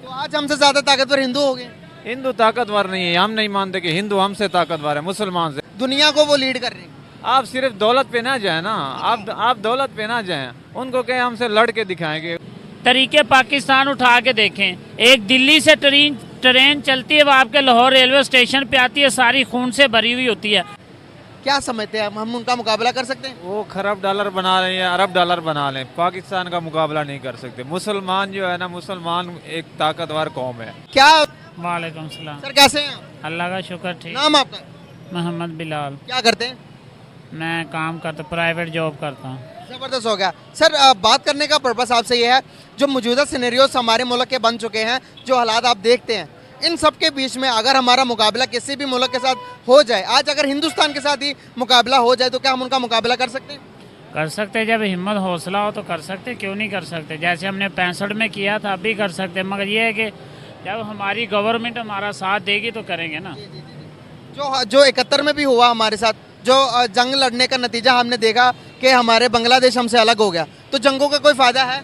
तो आज हमसे ज्यादा ताकतवर हिंदू हो गए, हिंदू ताकतवर नहीं है, हम नहीं मानते कि हिंदू हमसे ताकतवर है मुसलमान से। दुनिया को वो लीड कर रहे हैं। आप सिर्फ दौलत पे ना जाए ना, आप दौलत पे ना जाए, उनको कहें हमसे लड़ के दिखाएंगे। तरीके पाकिस्तान उठा के देखें, एक दिल्ली से ट्रेन चलती है, वो आपके लाहौर रेलवे स्टेशन पे आती है, सारी खून से भरी हुई होती है। क्या समझते हैं हम उनका मुकाबला कर सकते हैं? वो खरब डॉलर बना रहे हैं, अरब डॉलर बना लें, पाकिस्तान का मुकाबला नहीं कर सकते। मुसलमान जो है ना, मुसलमान एक ताकतवर कौम है। क्या वालेकुम सलाम। सर कैसे हैं आप? अल्लाह का शुक्र, ठीक। नाम आपका? मोहम्मद बिलाल। क्या करते हैं? मैं काम करता, प्राइवेट जॉब करता हूँ। जबरदस्त हो गया सर। बात करने का पर्पस आपसे ये है, जो मौजूदा सिनेरियोस हमारे मुल्क के बन चुके हैं, जो हालात आप देखते हैं, इन सब के बीच में अगर हमारा मुकाबला किसी भी मुल्क के साथ हो जाए, आज अगर हिंदुस्तान के साथ ही मुकाबला हो जाए, तो क्या हम उनका मुकाबला कर सकते हैं? कर सकते, जब हिम्मत हौसला हो तो कर सकते, क्यों नहीं कर सकते। जैसे हमने 65 में किया था, अब भी कर सकते, मगर ये है कि जब हमारी गवर्नमेंट हमारा साथ देगी तो करेंगे ना। जो 71 में भी हुआ हमारे साथ, जो जंग लड़ने का नतीजा हमने देखा कि हमारे बांग्लादेश हमसे अलग हो गया, तो जंगों का कोई फायदा है?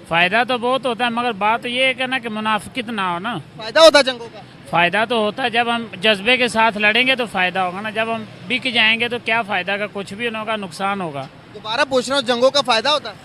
फ़ायदा तो बहुत होता है, मगर बात ये है कि ना कि मुनाफिकत ना हो ना। फायदा होता है जंगों का? फ़ायदा तो होता है, जब हम जज्बे के साथ लड़ेंगे तो फ़ायदा होगा ना। जब हम बिक जाएंगे तो क्या फ़ायदा का, कुछ भी नहीं होगा, नुकसान होगा। दोबारा पूछ रहा हूँ, जंगों का फायदा होता है?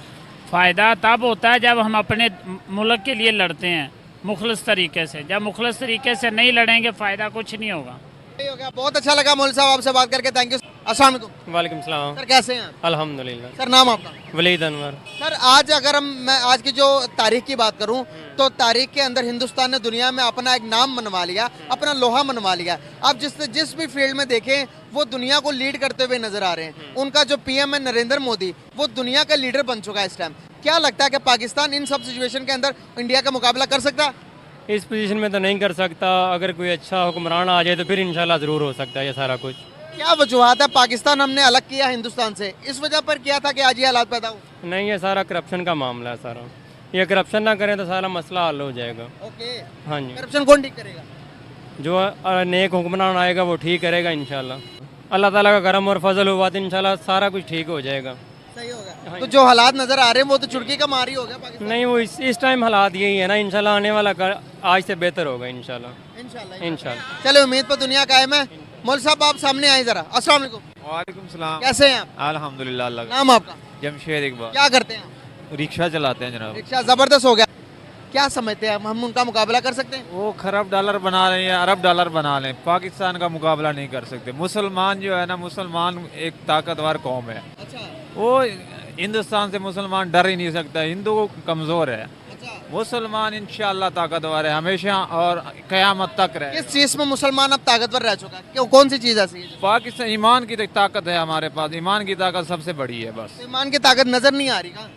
फ़ायदा तब होता है जब हम अपने मुल्क के लिए लड़ते हैं मुखलिस तरीके से। जब मुखलिस तरीके से नहीं लड़ेंगे, फ़ायदा कुछ नहीं होगा। सही हो गया, बहुत अच्छा लगा मौलवी साहब आपसे बात करके, थैंक यू। अस्सलाम वालेकुम। वालेकुम सलाम। सर कैसे हैं आप? अल्हम्दुलिल्लाह। सर नाम आपका? वलीद अनवर। सर आज अगर मैं आज की जो तारीख की बात करूं, तो तारीख के अंदर हिंदुस्तान ने दुनिया में अपना एक नाम मनवा लिया, अपना लोहा मनवा लिया। आप जिस भी फील्ड में देखें, वो दुनिया को लीड करते हुए नजर आ रहे हैं। उनका जो पीएम है नरेंद्र मोदी, वो दुनिया का लीडर बन चुका है इस टाइम। क्या लगता है कि पाकिस्तान इन सब सिचुएशन के अंदर इंडिया का मुकाबला कर सकता है? इस पोजीशन में तो नहीं कर सकता, अगर कोई अच्छा हुक्मरान आ जाए तो फिर इंशाल्लाह ज़रूर हो सकता है ये सारा कुछ। क्या वजूहत है? पाकिस्तान हमने अलग किया हिंदुस्तान से, इस वजह पर किया था कि आज ये हालात पैदा हो? नहीं, ये सारा करप्शन का मामला है सारा। ये करप्शन ना करें तो सारा मसला हल हो जाएगा। ओके, हाँ जी, करप्शन कौन ठीक करेगा? जो नेक हुक्मरान आएगा वो ठीक करेगा इंशाल्लाह। अल्लाह ताला का करम और फजल हुआ तो इंशाल्लाह सारा कुछ ठीक हो जाएगा। सही होगा। तो जो हालात नजर आ रहे हैं वो तो चुटकी का मार ही हो गया पाकिस्तान। नहीं, वो इस टाइम हालात यही है ना, इंशाल्लाह आने वाला आज से बेहतर होगा इंशाल्लाह। इंशाल्लाह। चलो उम्मीद पर दुनिया कायम है। मौलवी साहब आप सामने आए जरा। अस्सलाम वालेकुम। वालेकुम सलाम। कैसे हैं आप? अल्हम्दुलिल्लाह। अल्लाह का नाम आपका? जमशेद इकबाल। क्या करते हैं आप? रिक्शा चलाते हैं जनाब। रिक्शा। जबरदस्त हो गया। क्या समझते हैं हम उनका मुकाबला कर सकते हैं? वो खरब डॉलर बना रहे हैं, अरब डॉलर बना लें, पाकिस्तान का मुकाबला नहीं कर सकते। मुसलमान जो है ना, मुसलमान एक ताकतवर कौम है। अच्छा वो हिंदुस्तान से मुसलमान डर ही नहीं सकता। हिंदू कमज़ोर है, अच्छा। मुसलमान इंशाअल्लाह ताकतवर है हमेशा और क़यामत तक रहे। किस चीज में मुसलमान अब ताकतवर रह चुका है? क्यों, कौन सी चीज ऐसी है? पाकिस्तान ईमान की ताकत है हमारे पास, ईमान की ताकत सबसे बड़ी है। बस ईमान की ताकत नजर नहीं आ रही कहाँ?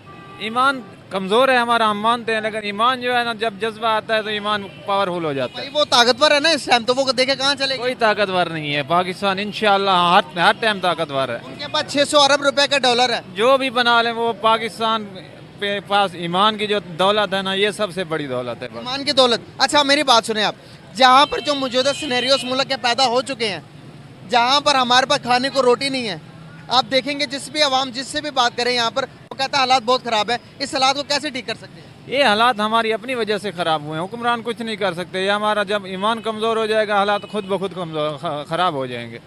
ईमान कमज़ोर है हमारा, हम मानते हैं, लेकिन ईमान जो है ना, जब जज्बा आता है तो ईमान पावरफुल हो जाता भाई है। वो ताकतवर है ना इस टाइम, तो वो देखे कहाँ चलेगा? कोई ताकतवर नहीं है पाकिस्तान, इंशाअल्लाह हर टाइम ताकतवर है। उनके पास 600 अरब रुपए का डॉलर है। जो भी बना ले, वो पाकिस्तान पे पास ईमान की जो दौलत है ना, ये सबसे बड़ी दौलत है। बस ईमान की दौलत। अच्छा मेरी बात सुने आप, जहाँ पर जो मौजूदा सिनेरियोस मुल्क के पैदा हो चुके हैं, जहाँ पर हमारे पास खाने को रोटी नहीं है, आप देखेंगे जिस भी आवाम जिससे भी बात करें यहाँ पर, वो कहता है हालात बहुत ख़राब है। इस हालात को कैसे ठीक कर सकते हैं? ये हालात हमारी अपनी वजह से ख़राब हुए हैं, हुक्मरान कुछ नहीं कर सकते। ये हमारा जब ईमान कमज़ोर हो जाएगा, हालात खुद ब खुद ख़राब हो जाएंगे।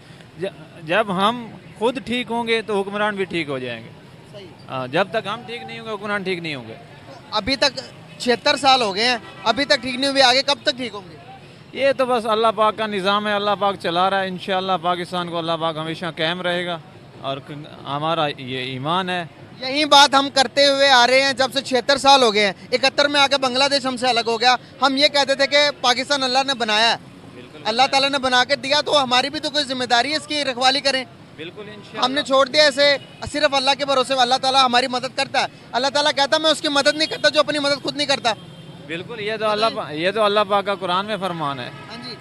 जब हम खुद ठीक होंगे तो हुक्मरान भी ठीक हो जाएंगे। सही। जब तक हम ठीक नहीं होंगे, हुक्मरान ठीक नहीं होंगे। अभी तक 76 साल हो गए हैं, अभी तक ठीक नहीं हुए, आगे कब तक ठीक होंगे? ये तो बस अल्लाह पाक का निज़ाम है, अल्लाह पाक चला रहा है। इंशाअल्लाह पाकिस्तान को अल्लाह पाक हमेशा कायम रहेगा और हमारा ये ईमान है। यही बात हम करते हुए आ रहे हैं जब से 76 साल हो गए हैं। 71 में आकर बांग्लादेश हमसे अलग हो गया। हम ये कहते थे कि पाकिस्तान अल्लाह ने बनाया है, अल्लाह ताला ने बना के दिया, तो हमारी भी तो कोई जिम्मेदारी है इसकी रखवाली करें। बिल्कुल हमने छोड़ दिया ऐसे सिर्फ अल्लाह के भरोसे। अल्लाह ताला हमारी मदद करता है। अल्लाह ताला कहता है मैं उसकी मदद नहीं करता जो अपनी मदद खुद नहीं करता। बिल्कुल, ये तो अल्लाह पाक का कुरान में फरमान है। हाँ जी।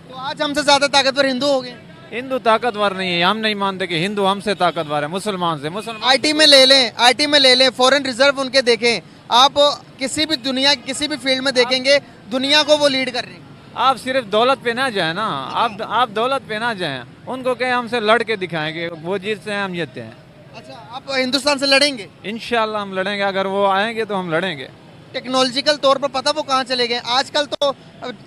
तो आज हमसे ज्यादा ताकतवर हिंदू हो गए। हिंदू ताकतवर नहीं है, हम नहीं मानते कि हिंदू हमसे ताकतवर है मुसलमान से। मुसलमान आईटी में ले लें, फॉरेन रिजर्व उनके देखें, आप किसी भी दुनिया किसी भी फील्ड में देखेंगे, दुनिया को वो लीड कर रहे हैं। आप सिर्फ दौलत पे ना जाए ना, आप दौलत पे ना जाए, उनको कहें हमसे लड़ के दिखाएंगे, वो जीतते हैं हम जीतते हैं। अच्छा, आप हिंदुस्तान से लड़ेंगे? इंशाल्लाह हम लड़ेंगे, अगर वो आएंगे तो हम लड़ेंगे। टेक्नोलॉजिकल तौर पर पता वो कहाँ चले गए। आजकल तो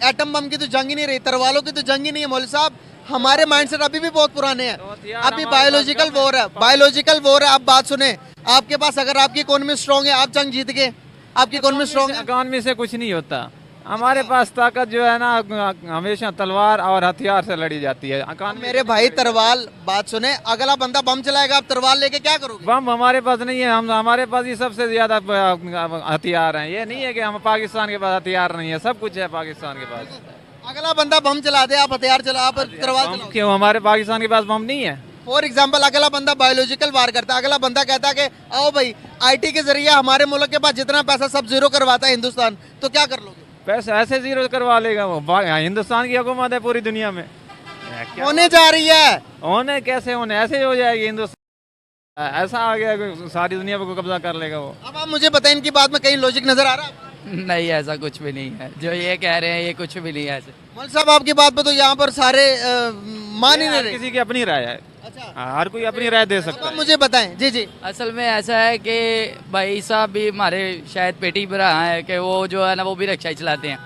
एटम बम की तो जंग ही नहीं रही, तरवालों की तो जंग ही नहीं है मौलवी साहब। हमारे माइंडसेट अभी भी बहुत पुराने हैं। अभी बायोलॉजिकल वॉर है, बायोलॉजिकल वॉर है। आप बात सुने, आपके पास अगर आपकी इकोनॉमी स्ट्रांग है, आप जंग जीत गए। आपकी इकोनॉमी स्ट्रांग है, इकॉनमी से कुछ नहीं होता। हमारे पास ताकत जो है ना हमेशा तलवार और हथियार से लड़ी जाती है। मेरे भाई तरवाल, बात सुने, अगला बंदा बम चलाएगा, आप तरवाल लेके क्या करोगे? बम हमारे पास नहीं है, हम हमारे पास ही सबसे ज्यादा हथियार हैं। ये नहीं है कि हम पाकिस्तान के पास हथियार नहीं है, सब कुछ है पाकिस्तान के पास। अगला बंदा बम चला दे, आप हथियार चला, आप तरवाल बम चलाओ। क्यों? हमारे पाकिस्तान के पास बम नहीं है। फॉर एग्जाम्पल, अगला बंदा बायोलॉजिकल वार करता है, अगला बंदा कहता है कि आओ भाई आईटी के जरिए हमारे मुल्क के पास जितना पैसा सब जीरो करवाता है हिंदुस्तान, तो क्या कर लोगे? पैसा ऐसे जीरो करवा लेगा वो। हिंदुस्तान की हुकूमत है पूरी दुनिया में। क्या होने जा रही है। होने कैसे होने, ऐसे हो जाएगी हिंदुस्तान, ऐसा आ गया कि सारी दुनिया को कब्जा कर लेगा वो। अब आप मुझे बताएं, इनकी बात में कहीं लॉजिक नजर आ रहा है? नहीं, ऐसा कुछ भी नहीं है जो ये कह रहे हैं, ये कुछ भी नहीं है ऐसे। मौलवी साहब आपकी बात पे तो यहाँ पर सारे मान ही नहीं हर रहे। किसी की अपनी राय है। अच्छा, हर कोई अपनी राय दे अब सकता आप है। मुझे बताएं। जी जी, असल में ऐसा है कि भाई साहब भी हमारे शायद पेटी पर है कि वो जो है ना वो भी रिक्शा ही चलाते हैं,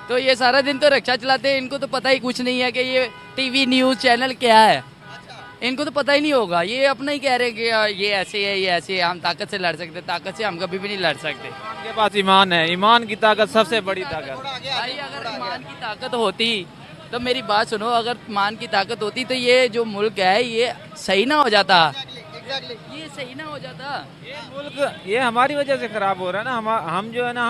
तो ये सारा दिन तो रिक्शा चलाते हैं, इनको तो पता ही कुछ नहीं है कि ये टीवी न्यूज़ चैनल क्या है, इनको तो पता ही नहीं होगा। ये अपना ही कह रहे हैं कि ये ऐसे है, ये ऐसे है, हम ताकत से लड़ सकते, ताकत से हम कभी भी नहीं लड़ सकते। उनके पास ईमान है, ईमान की ताकत सबसे बड़ी ताकत। भाई अगर ईमान की ताकत होती तो मेरी बात सुनो, अगर ईमान की ताकत होती तो ये जो मुल्क है ये सही ना हो जाता, ये सही ना हो जाता। ये मुल्क ये हमारी वजह से खराब हो रहा है ना। हम जो है ना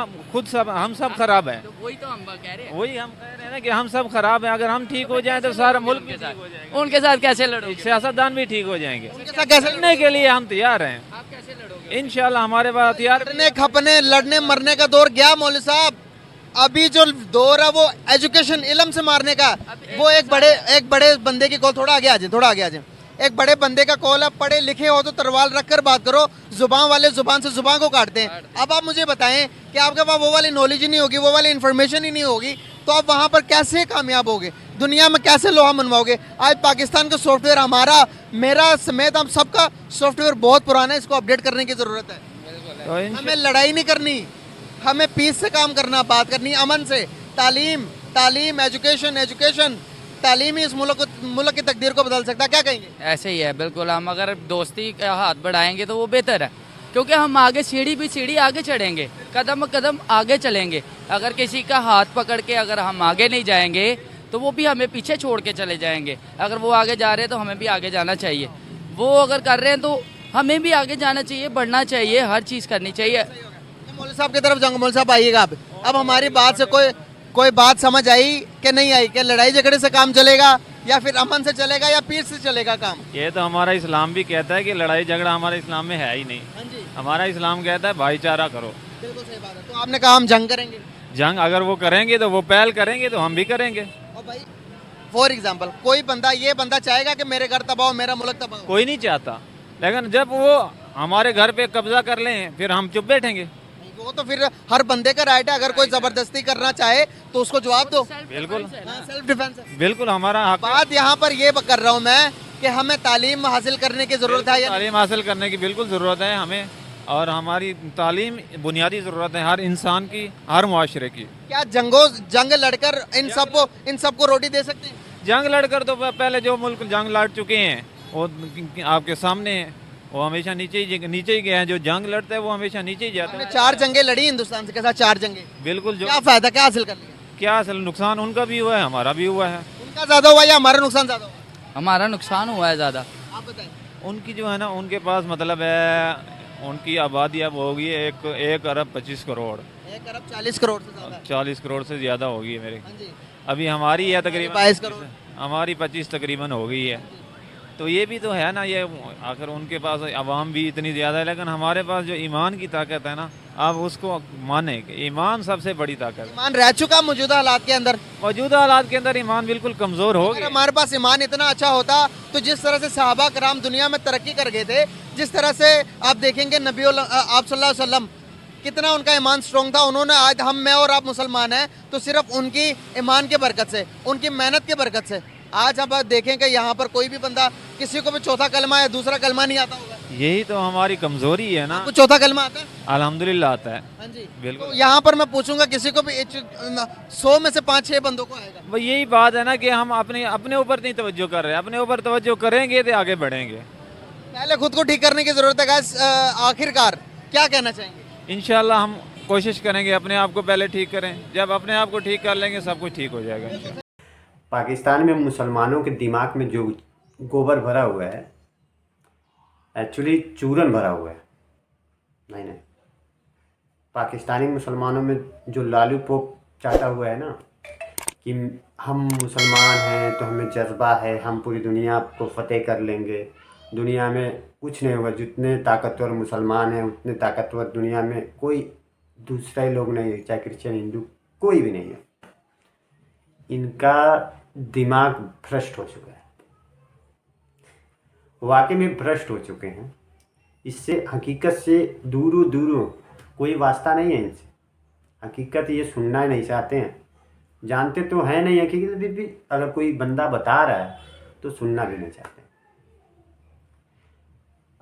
हम सब खराब हैं। तो वही तो हम कह रहे हैं, वही हम कह रहे हैं ना कि हम सब खराब हैं। अगर हम ठीक हो जाएं तो सारा मुल्क भी ठीक हो जाएगा। उनके साथ कैसे लड़ोगे? सियासतदान भी ठीक हो जाएंगे। उनके साथ कैसे लड़ने के लिए हम तैयार हैं। आप कैसे लड़ोगे? इंशाल्लाह हमारे पास हथियार लड़ने खपने लड़ने मरने का दौर गया मौलवी साहब। अभी जो दौर है वो एजुकेशन, इल्म से मारने का। वो एक बड़े बंदे की कॉल, थोड़ा आगे आ जाए, थोड़ा आगे आ जाए। एक बड़े बंदे का कॉल है, पढ़े लिखे हो तो तरवाल रख कर बात करो, जुबान वाले जुबान से जुबान को काटते हैं। अब आप मुझे बताएं कि आपके पास वो वाली नॉलेज ही नहीं होगी, वो वाली इन्फॉर्मेशन ही नहीं होगी, तो आप वहाँ पर कैसे कामयाब होगे? दुनिया में कैसे लोहा मनवाओगे? आज पाकिस्तान का सॉफ्टवेयर, हमारा मेरा समेत हम सबका सॉफ्टवेयर बहुत पुराना है, इसको अपडेट करने की ज़रूरत है। तो हमें लड़ाई नहीं करनी, हमें पीस से काम करना, बात करनी अमन से। तालीम, एजुकेशन, तालीम ही इस मुल्क की तकदीर को बदल सकता है। क्या कहेंगे? ऐसे ही है बिल्कुल। हम अगर दोस्ती का हाथ बढ़ाएंगे तो वो बेहतर है, क्योंकि हम आगे सीढ़ी भी सीढ़ी आगे चढ़ेंगे, कदम कदम आगे चलेंगे। अगर किसी का हाथ पकड़ के अगर हम आगे नहीं जाएंगे तो वो भी हमें पीछे छोड़ के चले जाएंगे। अगर वो आगे जा रहे हैं तो हमें भी आगे जाना चाहिए। वो अगर कर रहे हैं तो हमें भी आगे जाना चाहिए, बढ़ना चाहिए, हर चीज़ करनी चाहिए। मौलवी साहब की तरफ जाऊंगा। मौलवी साहब आइएगा आप। अब हमारी बात से कोई बात समझ आई कि नहीं आई? कि लड़ाई झगड़े से काम चलेगा या फिर अमन से चलेगा या पीर से चलेगा काम? ये तो हमारा इस्लाम भी कहता है कि लड़ाई झगड़ा हमारे इस्लाम में है ही नहीं। हाँ जी, हमारा इस्लाम कहता है भाईचारा करो। बिल्कुल सही बात है। तो आपने कहा हम जंग करेंगे, जंग अगर वो करेंगे तो वो पहल करेंगे तो हम भी करेंगे। और भाई फॉर एग्जाम्पल कोई बंदा, ये बंदा चाहेगा कि मेरे घर तबाह हो, मेरा मुल्क तबाह हो? कोई नहीं चाहता, लेकिन जब वो हमारे घर पे कब्जा कर लें फिर हम चुप बैठेंगे। वो तो फिर हर बंदे का राइट है, अगर कोई जबरदस्ती करना चाहे तो उसको जवाब दो। बिल्कुल सेल्फ डिफेंस है। बिल्कुल हमारा हक है। बात यहाँ पर ये कर रहा हूँ मैं कि हमें तालीम हासिल करने की जरूरत है या नहीं? तालीम हासिल करने की बिल्कुल ज़रूरत है हमें, और हमारी तालीम बुनियादी ज़रूरत है हर इंसान की, हर मुआशरे की। क्या जंग लड़कर इन सबको रोटी दे सकते हैं? जंग लड़कर तो पहले जो मुल्क जंग लड़ चुके हैं वो आपके सामने है, वो हमेशा नीचे ही गए हैं। जो जंग लड़ते हैं वो हमेशा नीचे ही जाते हमने हैं। 4 जंगें लड़ी हिंदुस्तान से, के साथ 4 जंगें। बिल्कुल। जो क्या फायदा, क्या हासिल कर लिया? क्या असल नुकसान उनका भी हुआ है, हमारा भी हुआ है। उनका ज्यादा हुआ या हमारा नुकसान ज्यादा हुआ? हमारा नुकसान हुआ है ज़्यादा। आप बताएं। उनकी जो है ना, उनके पास मतलब है, उनकी आबादी अब होगी 1 अरब 25 करोड़, 1 अरब 40 करोड़ से ज्यादा है। 40 करोड़ से ज़्यादा होगी मेरे। हाँ जी, अभी हमारी है तकरीबन 22 करोड़। हमारी 25 तकरीबन हो गई है। तो ये भी तो है ना, ये आखिर उनके पास आवाम भी इतनी ज़्यादा है, लेकिन हमारे पास जो ईमान की ताकत है ना, आप उसको माने कि ईमान सबसे बड़ी ताकत है। ईमान रह चुका मौजूदा हालात के अंदर। मौजूदा हालात के अंदर ईमान बिल्कुल कमज़ोर हो अगर गया। हमारे पास ईमान इतना अच्छा होता तो जिस तरह से सहाबा कराम दुनिया में तरक्की कर गए थे, जिस तरह से आप देखेंगे नबी आप सल्लल्लाहु अलैहि वसल्लम कितना उनका ईमान स्ट्रॉन्ग था। उन्होंने आज मैं और आप मुसलमान हैं तो सिर्फ उनकी ईमान के बरकत से, उनकी मेहनत के बरकत से। आज अब आप देखें कि यहाँ पर कोई भी बंदा, किसी को भी चौथा कलमा या दूसरा कलमा नहीं आता होगा। यही तो हमारी कमजोरी है ना। आपको चौथा कलमा आता है? अल्हम्दुलिल्लाह आता है। हाँ जी। बिल्कुल। तो यहाँ पर मैं पूछूंगा, किसी को भी 100 में से 5-6 बंदों को आएगा। भाई यही बात है ना कि हम अपने अपने ऊपर नहीं तवज्जो कर रहे हैं। अपने ऊपर तवज्जो करेंगे तो आगे बढ़ेंगे। पहले खुद को ठीक करने की जरूरत है गाइस। आखिरकार क्या कहना चाहेंगे? इंशाल्लाह हम कोशिश करेंगे अपने आप को पहले ठीक करें। जब अपने आप को ठीक कर लेंगे सब कुछ ठीक हो जाएगा इंशाल्लाह। पाकिस्तान में मुसलमानों के दिमाग में जो गोबर भरा हुआ है, एक्चुअली चूरन भरा हुआ है। नहीं, पाकिस्तानी मुसलमानों में जो लालू पोप चाहता हुआ है ना कि हम मुसलमान हैं तो हमें जज्बा है, हम पूरी दुनिया को फतेह कर लेंगे, दुनिया में कुछ नहीं होगा। जितने ताकतवर मुसलमान हैं उतने ताकतवर दुनिया में कोई दूसरा ही लोग नहीं है, चाहे क्रिश्चियन हिंदू कोई भी नहीं है। इनका दिमाग भ्रष्ट हो चुका है, वाकई में भ्रष्ट हो चुके हैं। इससे हकीकत से दूरों दूरों कोई वास्ता नहीं है इनसे। हकीकत ये सुनना नहीं चाहते हैं, जानते तो है नहीं हकीकत, भी अगर कोई बंदा बता रहा है तो सुनना भी नहीं चाहते।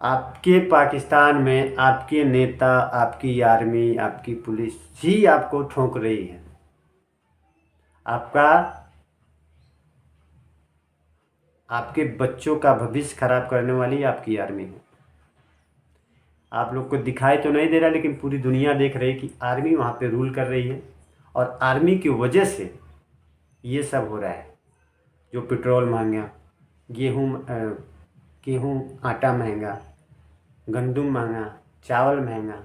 आपके पाकिस्तान में आपके नेता, आपकी आर्मी, आपकी पुलिस ही आपको ठोक रही है। आपके बच्चों का भविष्य खराब करने वाली आपकी आर्मी है। आप लोग को दिखाई तो नहीं दे रहा, लेकिन पूरी दुनिया देख रही कि आर्मी वहाँ पे रूल कर रही है और आर्मी की वजह से ये सब हो रहा है। जो पेट्रोल महंगा, गेहूँ आटा महंगा, गंदम महंगा, चावल महंगा।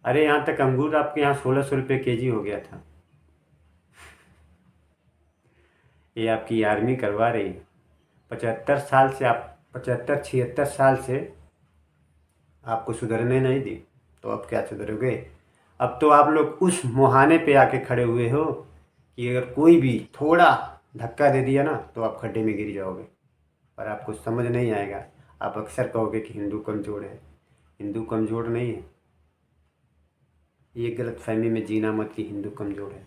अरे यहाँ तक अंगूर आपके यहाँ 1600 रुपये केजी हो गया था। ये आपकी आर्मी करवा रही है। 75-76 साल से आपको सुधरने नहीं दी, तो अब क्या सुधरोगे? अब तो आप लोग उस मुहाने पे आके खड़े हुए हो कि अगर कोई भी थोड़ा धक्का दे दिया ना तो आप खड्डे में गिर जाओगे। पर आपको समझ नहीं आएगा। आप अक्सर कहोगे कि हिंदू कमज़ोर है। हिंदू कमज़ोर नहीं है। ये गलतफहमी में जीना मत कि हिंदू कमज़ोर है।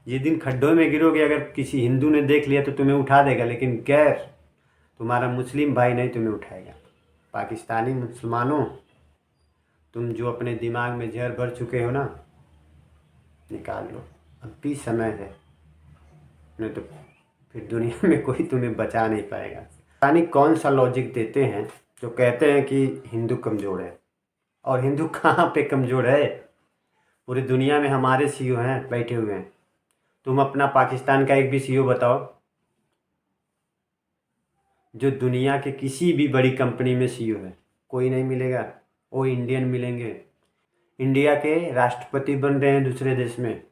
जिस दिन खड्डों में गिरोगे, अगर किसी हिंदू ने देख लिया तो तुम्हें उठा देगा, लेकिन गैर तुम्हारा मुस्लिम भाई नहीं तुम्हें उठाएगा। पाकिस्तानी मुसलमानों, तुम जो अपने दिमाग में जहर भर चुके हो ना, निकाल लो, अब भी समय है, नहीं तो फिर दुनिया में कोई तुम्हें बचा नहीं पाएगा। पाकिस्तानी कौन सा लॉजिक देते हैं जो कहते हैं कि हिंदू कमज़ोर है? और हिंदू कहाँ पे कमज़ोर है? पूरी दुनिया में हमारे सीईओ हैं बैठे हुए हैं। तुम अपना पाकिस्तान का एक भी सीईओ बताओ जो दुनिया के किसी भी बड़ी कंपनी में सीईओ है। कोई नहीं मिलेगा। वो इंडियन मिलेंगे। इंडिया के राष्ट्रपति बन रहे हैं दूसरे देश में,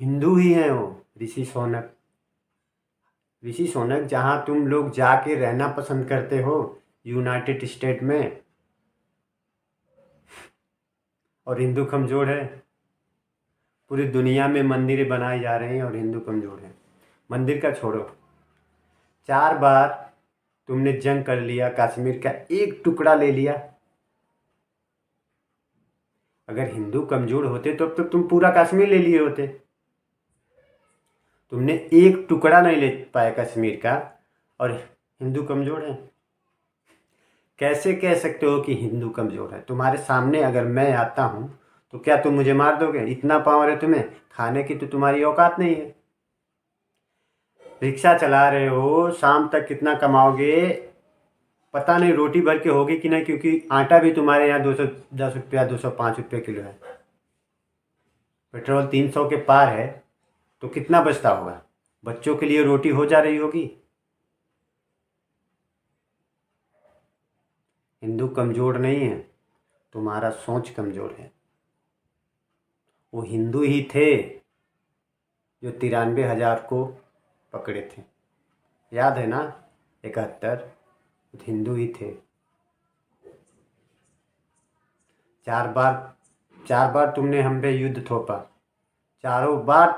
हिंदू ही हैं वो। ऋषि सोनक जहाँ तुम लोग जाके रहना पसंद करते हो, यूनाइटेड स्टेट में, और हिंदू कमज़ोर है। पूरी दुनिया में मंदिरें बनाई जा रही हैं और हिंदू कमज़ोर है। मंदिर का छोड़ो, 4 बार तुमने जंग कर लिया, कश्मीर का एक टुकड़ा ले लिया। अगर हिंदू कमज़ोर होते तो अब तो तुम पूरा कश्मीर ले लिए होते। तुमने एक टुकड़ा नहीं ले पाया कश्मीर का, और हिंदू कमज़ोर है। कैसे कह सकते हो कि हिंदू कमज़ोर है? तुम्हारे सामने अगर मैं आता हूँ तो क्या तुम मुझे मार दोगे? इतना पावर है तुम्हें? खाने की तो तुम्हारी औकात नहीं है। रिक्शा चला रहे हो, शाम तक कितना कमाओगे पता नहीं, रोटी भर के होगी कि नहीं, क्योंकि आटा भी तुम्हारे यहाँ 210 रुपया 205 रुपये किलो है। पेट्रोल 300 के पार है, तो कितना बचता होगा? बच्चों के लिए रोटी हो जा रही होगी। हिंदू कमज़ोर नहीं है, तुम्हारा सोच कमज़ोर है। वो हिंदू ही थे जो 93,000 को पकड़े थे, याद है ना? 71 हिंदू ही थे। 4 बार तुमने हम पे युद्ध थोपा, चारों बार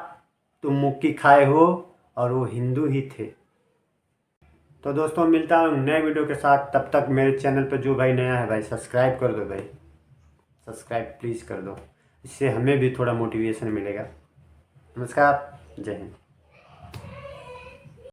तुम मुक्की खाए हो, और वो हिंदू ही थे। तो दोस्तों, मिलता हूँ नए वीडियो के साथ। तब तक मेरे चैनल पर जो भाई नया है भाई सब्सक्राइब कर दो, भाई सब्सक्राइब प्लीज़ कर दो। इससे हमें भी थोड़ा मोटिवेशन मिलेगा। नमस्कार, जय हिंद।